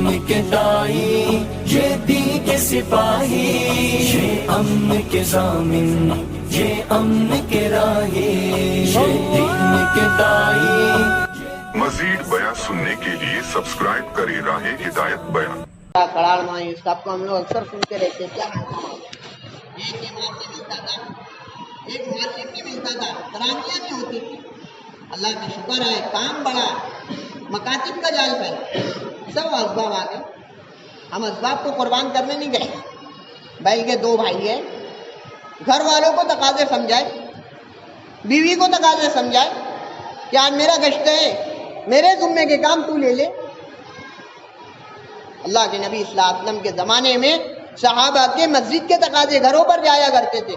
امن کے دائی، یہ دین کے سپاہی، یہ امن کے ضامن، یہ امن کے راہی، یہ دین کے دائی۔ مزید بیان سننے کے لیے سبسکرائب کریں راہ ہدایت بیان۔ کڑاڑ مائی اس کا آپ کو ہم لوگ اکثر سنتے رہتے ہیں، کیا ایک امام سے ملتا تھا، ایک معلم بھی ملتا تھا، ترانیاں نہیں ہوتی تھی۔ اللہ کا شکر ہے کام بڑا، مکاتب کا جال پھیلا، سب اسباب آ گئے۔ ہم اسباب کو قربان کرنے نہیں گئے، بلکہ دو بھائی ہیں، گھر والوں کو تقاضے سمجھائے، بیوی کو تقاضے سمجھائے کہ آج میرا گشت ہے، میرے ذمے کے کام تو لے لے۔ اللہ کے نبی صلی اللہ علیہ وسلم کے زمانے میں صحابہ کے مسجد کے تقاضے گھروں پر جایا کرتے تھے،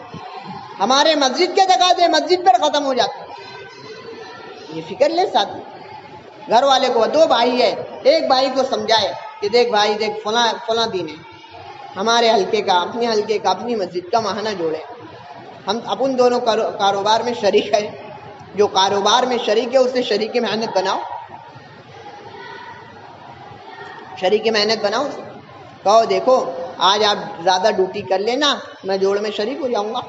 ہمارے مسجد کے تقاضے مسجد پر ختم ہو جاتے۔ یہ فکر لے ساتھی، گھر والے کو، دو بھائی ہے، ایک بھائی کو سمجھائے کہ دیکھ بھائی دیکھ فلاں دین ہے، ہمارے حلقے کا، اپنے حلقے کا، اپنی مسجد کا ماہانہ جوڑے، ہم اپن دونوں کاروبار میں شریک ہے، جو کاروبار میں شریک ہے اسے شریک محنت بناؤ، شریک محنت بناؤ، کہو دیکھو آج آپ زیادہ ڈیوٹی کر لینا، میں جوڑ میں شریک ہو جاؤں گا۔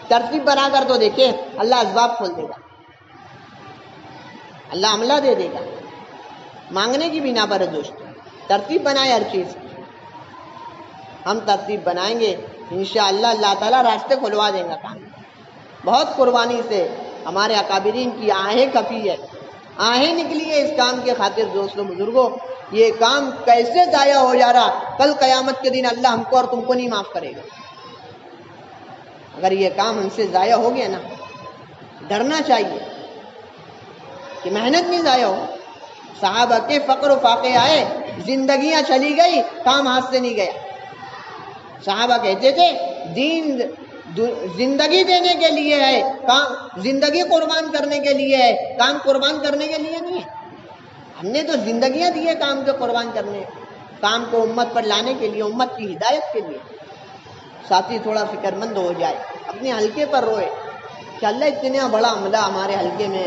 ترتیب بنا کر تو دیکھیں، اللہ اسباب کھول دے گا، اللہ عملہ دے دے گا، مانگنے کی بنا پر ہے دوست۔ ترتیب بنائے ہر چیز، ہم ترتیب بنائیں گے انشاءاللہ اللہ تعالیٰ راستے کھلوا دیں گا کام۔ بہت قربانی سے ہمارے اکابرین کی آہیں کپی ہے، آہیں نکلی ہے اس کام کے خاطر۔ دوستوں بزرگوں، یہ کام کیسے ضائع ہو جا رہا، کل قیامت کے دن اللہ ہم کو اور تم کو نہیں معاف کرے گا۔ اگر یہ کام ہم سے ضائع ہو گیا نا، ڈرنا چاہیے کہ محنت نہیں ضائع ہو۔ صحابہ کے فقر و فاقے آئے، زندگیاں چلی گئی، کام ہاتھ سے نہیں گیا۔ صحابہ کہتے تھے دین زندگی دینے کے لیے ہے، کام زندگی قربان کرنے کے لیے ہے، کام قربان کرنے کے لیے نہیں ہے۔ ہم نے تو زندگیاں دی ہے کام کو قربان کرنے، کام کو امت پر لانے کے لیے، امت کی ہدایت کے لیے۔ ساتھی تھوڑا فکر مند ہو جائے، اپنے حلقے پر روئے کہ اللہ اتنا بڑا عملہ ہمارے حلقے میں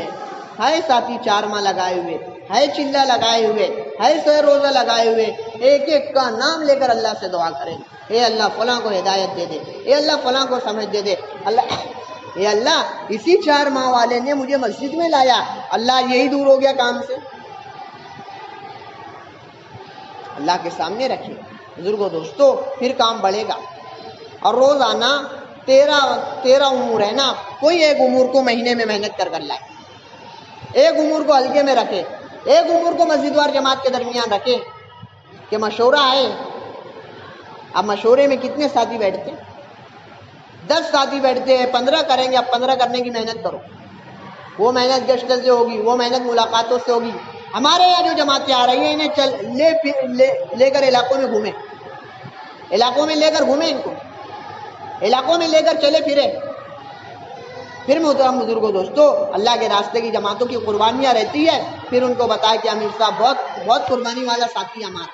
ہے، ساتھی 4 ماہ لگائے ہوئے ہے، چلہ لگائے ہوئے ہے، 100 روزہ لگائے ہوئے، ایک ایک کا نام لے کر اللہ سے دعا کریں، اے اللہ فلاں کو ہدایت دے دے، اے اللہ فلاں کو سمجھ دے دے، اللہ اے اللہ اسی 4 ماہ والے نے مجھے مسجد میں لایا، اللہ یہی دور ہو گیا کام سے۔ اللہ کے سامنے رکھیں بزرگوں، دوستوں، پھر کام بڑھے گا۔ اور روزانہ 13 امور ہے نا، کوئی ایک امور کو مہینے میں محنت کر لائے، ایک امور کو حلقے میں رکھے، ایک امور کو مسجد وار جماعت کے درمیان رکھے کہ مشورہ ہے۔ اب مشورے میں کتنے ساتھی بیٹھتے ہیں؟ 10 ساتھی بیٹھتے ہیں، 15 کریں گے، اب 15 کرنے کی محنت کرو، وہ محنت گشت سے ہوگی، وہ محنت ملاقاتوں سے ہوگی۔ ہمارے یہاں جو جماعتیں آ رہی ہیں انہیں لے کر علاقوں میں گھومیں، علاقوں میں لے کر گھومیں، ان کو علاقوں میں لے کر چلے پھرے۔ پھر محترم بزرگوں دوستوں، اللہ کے راستے کی جماعتوں کی قربانیاں رہتی ہے، پھر ان کو بتائے کہ امیر صاحب بہت قربانی والا ساتھی ہے ہمارا،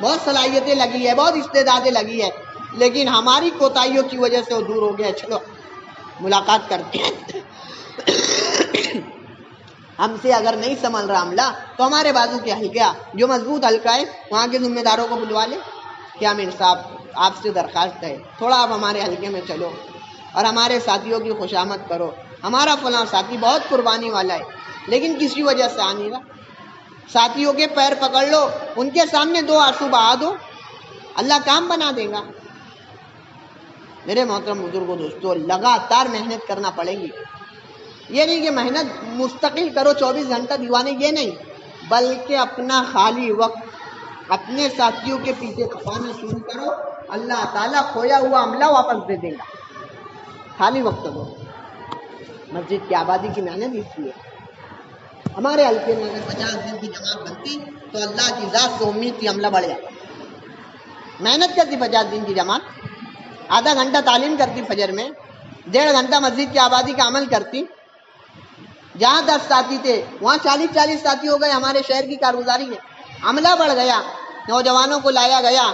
بہت صلاحیتیں لگی ہے، بہت استعدادیں لگی ہے، لیکن ہماری کوتاہیوں کی وجہ سے وہ دور ہو گیا، چلو ملاقات کرتے ہیں۔ ہم سے اگر نہیں سنبھل رہا عملہ تو ہمارے بازو کے حلقہ جو مضبوط حلقہ ہے وہاں کے ذمہ داروں کو بلوا لیں کہ امیر صاحب آپ سے درخواست ہے، تھوڑا آپ ہمارے حلقے میں چلو اور ہمارے ساتھیوں کی خوشامد کرو، ہمارا فلاں ساتھی بہت قربانی والا ہے لیکن کسی وجہ سے آ نہیں رہا۔ ساتھیوں کے پیر پکڑ لو، ان کے سامنے 2 آنسو بہا دو، اللہ کام بنا دے گا۔ میرے محترم بزرگوں دوستوں، لگاتار محنت کرنا پڑے گی۔ یہ نہیں کہ محنت مستقل کرو 24 گھنٹہ دیوانے، یہ نہیں، بلکہ اپنا خالی وقت اپنے ساتھیوں کے پیچھے کھپانا شروع کرو، اللہ تعالیٰ کھویا ہوا عملہ واپس دے دے گا۔ خالی وقت دو۔ مسجد کی آبادی کی محنت اس لیے ہمارے حلقے میں اگر 50 دن کی جماعت بنتی تو اللہ کی ذات سے امید کی عملہ بڑھ جاتا۔ محنت کرتی 50 دن کی جماعت، آدھا گھنٹہ تعلیم کرتی فجر میں، 1.5 گھنٹہ مسجد کی آبادی کا عمل کرتی، جہاں 10 ساتھی تھے وہاں 40 ساتھی ہو گئے۔ ہمارے شہر کی کارگزاری ہے، عملہ بڑھ گیا، نوجوانوں کو لایا گیا،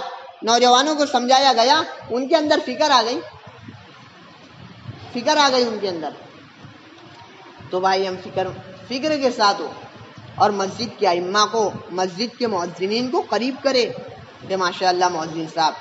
نوجوانوں کو سمجھایا گیا، ان کے اندر فکر آ گئی ان کے اندر۔ تو بھائی ہم فکر کے ساتھ ہو، اور مسجد کے ائمہ کو، مسجد کے مؤذنین کو قریب کرے کہ ماشاء اللہ مؤذن صاحب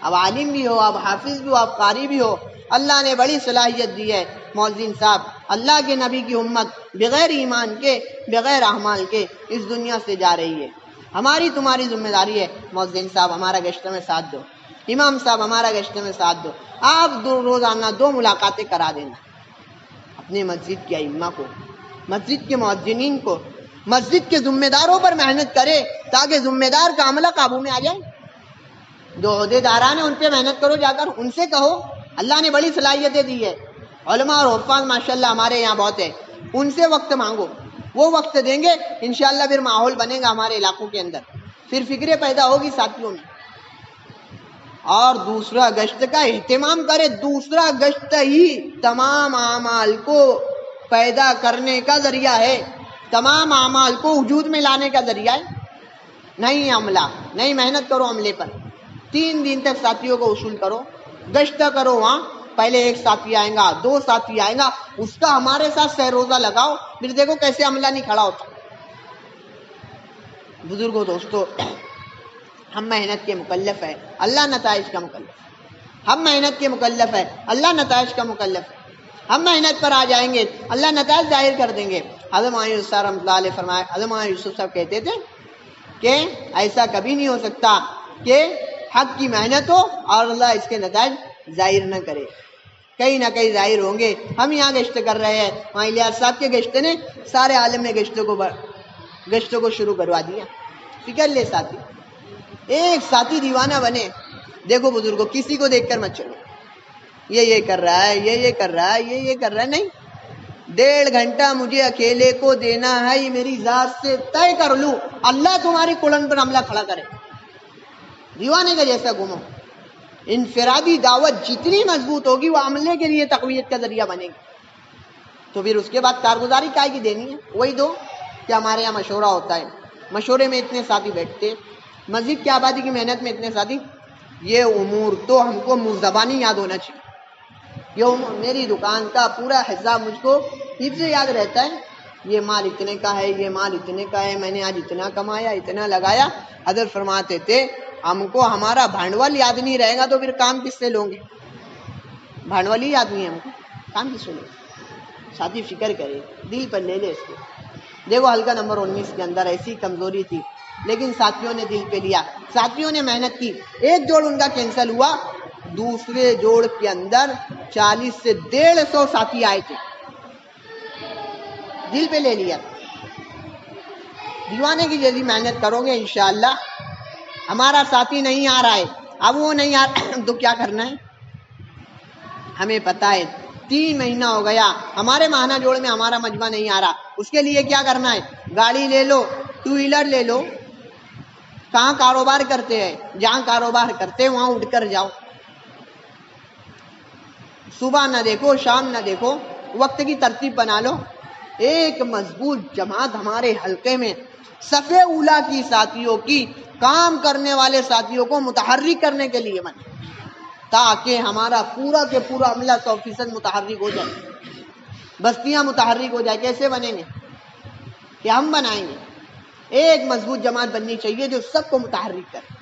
اب عالم بھی ہو، اب حافظ بھی ہو، اب قاری بھی ہو، اللہ نے بڑی صلاحیت دی ہے، مؤذن صاحب اللہ کے نبی کی امت بغیر ایمان کے، بغیر اعمال کے اس دنیا سے جا رہی ہے، ہماری تمہاری ذمہ داری ہے مؤذن صاحب ہمارا گشت میں ساتھ دو، امام صاحب ہمارا گشت میں ساتھ دو، آپ روزانہ 2 ملاقاتیں کرا دینا اپنے مسجد کے ائمہ کو، مسجد کے مؤذنین کو، مسجد کے ذمہ داروں پر محنت کرے تاکہ ذمہ دار کا عملہ قابو میں آ جائے، جو عہدے داران ہیں ان پہ محنت کرو، جا کر ان سے کہو، اللہ نے بڑی صلاحیتیں دی ہے، علماء اور حفاظ ماشاءاللہ ہمارے یہاں بہت ہے، ان سے وقت مانگو، وہ وقت دیں گے انشاءاللہ، پھر ماحول بنے گا ہمارے علاقوں کے اندر، پھر فکریں پیدا ہوگی ساتھیوں میں۔ اور دوسرا گشت کا اہتمام کرے، دوسرا گشت ہی تمام اعمال کو پیدا کرنے کا ذریعہ ہے، تمام اعمال کو وجود میں لانے کا ذریعہ ہے، نہیں عملہ، نہیں محنت کرو عملے پر، 3 دن تک ساتھیوں کو وصول کرو، گشت کرو، وہاں پہلے 1 ساتھی آئے گا، 2 ساتھی آئے گا، اس کا ہمارے ساتھ سہ روزہ لگاؤ، پھر دیکھو کیسے عملہ نہیں کھڑا ہوتا۔ بزرگوں دوستو، ہم محنت کے مکلف ہیں، اللہ نتائج کا مکلف ہے، ہم محنت کے مکلف ہیں، اللہ نتائج کا مکلف ہے، ہم محنت پر آ جائیں گے اللہ نتائج ظاہر کر دیں گے۔ حضرت مولانا یوسف صاحب رحمۃ اللہ علیہ فرمائے، حضرت مولانا یوسف صاحب کہتے تھے کہ ایسا کبھی نہیں ہو سکتا کہ حق کی محنت ہو اور اللہ اس کے نتائج ظاہر نہ کرے، کہیں نہ کہیں ظاہر ہوں گے۔ ہم یہاں گشت کر رہے ہیں، وہاں الیاس صاحب کے گشت نے سارے عالم میں گشتوں کو شروع کروا دیا۔ فکر لے ساتھی، ایک ساتھی دیوانہ بنے، دیکھو بزرگوں کسی کو دیکھ کر مت چلو، یہ کر رہا ہے، یہ کر رہا ہے، یہ کر رہا ہے، نہیں، 1.5 گھنٹہ مجھے اکیلے کو دینا ہے، یہ میری ذات سے طے کر لوں، اللہ تمہاری کڑن پر حملہ کھڑا کرے، دیوانے کا جیسا گھومو۔ انفرادی دعوت جتنی مضبوط ہوگی وہ عملے کے لیے تقویت کا ذریعہ بنے گی، تو پھر اس کے بعد کارگزاری کائے کی دینی ہے۔ وہی دو کہ ہمارے یہاں مشورہ ہوتا ہے، مشورے میں اتنے ساتھی بیٹھتے، مسجد کی آبادی کی محنت میں اتنے ساتھی، یہ امور تو ہم کو منہ زبانی یاد ہونا چاہیے، یہ میری دکان کا پورا حساب مجھ کو حفظ یاد رہتا ہے، یہ مال اتنے کا ہے، یہ مال اتنے کا ہے، میں نے آج اتنا کمایا، اتنا لگایا۔ حضرت فرماتے تھے ہم کو ہمارا بھانڈول یاد نہیں رہے گا تو پھر کام کس سے لوں گے، بھانڈول ہی یاد نہیں ہے ہم کو، کام کس سے لوں گے۔ ساتھی فکر کرے، دل پر لے لے اس کو۔ دیکھو حلقہ نمبر 19 کے اندر ایسی کمزوری تھی لیکن ساتھیوں نے دل پہ لیا، ساتھیوں نے محنت کی، ایک جوڑ ان کا کینسل ہوا، دوسرے جوڑ کے اندر 40 سے 150 ساتھی آئے تھے، دل پہ لے لیا۔ دیوانے کی جیسی محنت کرو گے انشاءاللہ۔ ہمارا ساتھی نہیں آ رہا ہے، اب وہ نہیں آ رہا تو کیا کرنا ہے، ہمیں پتا ہے 3 مہینہ ہو گیا ہمارے ماہانہ جوڑ میں ہمارا مجمع نہیں آ رہا، اس کے لیے کیا کرنا ہے، گاڑی لے لو، 2 ویلر لے لو، کہاں کاروبار کرتے ہیں، جہاں کاروبار کرتے ہیں وہاں اٹھ کر جاؤ، صبح نہ دیکھو شام نہ دیکھو، وقت کی ترتیب بنا لو، ایک مضبوط جماعت ہمارے حلقے میں صف اولا کی ساتھیوں کی، کام کرنے والے ساتھیوں کو متحرک کرنے کے لیے بنے، تاکہ ہمارا پورا کے پورا عملہ 100% متحرک ہو جائے، بستیاں متحرک ہو جائے۔ کیسے بنیں گے کہ ہم بنائیں گے، ایک مضبوط جماعت بننی چاہیے جو سب کو متحرک کرے۔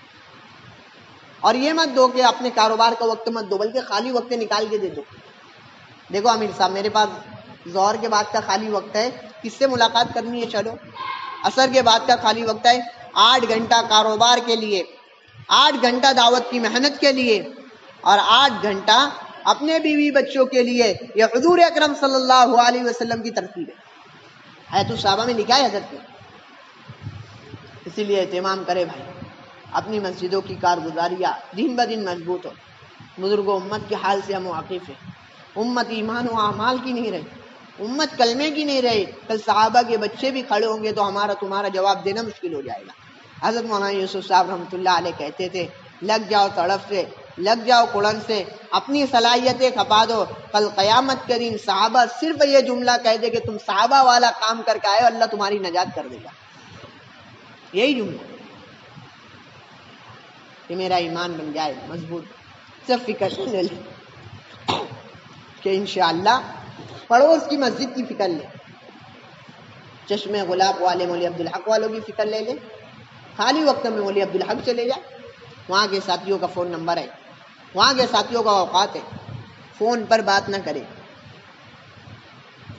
اور یہ مت دو کہ اپنے کاروبار کا وقت مت دو، بلکہ خالی وقت نکال کے دے دو۔ دیکھو امیر صاحب میرے پاس ظہر کے بعد کا خالی وقت ہے، کس سے ملاقات کرنی ہے چلو، عصر کے بعد کا خالی وقت ہے، 8 گھنٹہ کاروبار کے لیے، 8 گھنٹہ دعوت کی محنت کے لیے، اور 8 گھنٹہ اپنے بیوی بچوں کے لیے۔ یہ حضور اکرم صلی اللہ علیہ وسلم کی ترتیب ہے، حیات الصحابہ میں لکھا ہے حضرت نے۔ اسی لیے اہتمام کرے بھائی، اپنی مسجدوں کی کارگزاریاں دن بدن مضبوط ہو۔ بزرگوں امت کے حال سے ہم واقف ہیں، امت ایمان و اعمال کی نہیں رہی، امت کلمے کی نہیں رہی، کل صحابہ کے بچے بھی کھڑے ہوں گے تو ہمارا تمہارا جواب دینا مشکل ہو جائے گا۔ حضرت مولانا یوسف صاحب رحمۃ اللہ علیہ کہتے تھے لگ جاؤ تڑف سے، لگ جاؤ کڑن سے، اپنی صلاحیتیں کھپا دو، کل قیامت کے دن صحابہ صرف یہ جملہ کہہ دے کہ تم صحابہ والا کام کر کے آئے، اللہ تمہاری نجات کر دے گا، یہی جملہ کہ میرا ایمان بن جائے مضبوط۔ صرف فکر لے لے کہ انشاءاللہ پڑوس کی مسجد کی فکر لے، چشمے گلاب والے مولوی عبدالحق والوں کی فکر لے لیں، خالی وقت میں مولوی عبدالحق چلے جائیں، وہاں کے ساتھیوں کا فون نمبر ہے، وہاں کے ساتھیوں کا اوقات ہے، فون پر بات نہ کرے،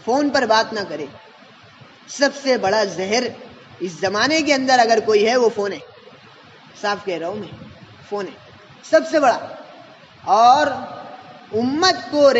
فون پر بات نہ کرے۔ سب سے بڑا زہر اس زمانے کے اندر اگر کوئی ہے وہ فون ہے، صاف کہہ رہا ہوں میں، فون ہے سب سے بڑا۔ اور امت کو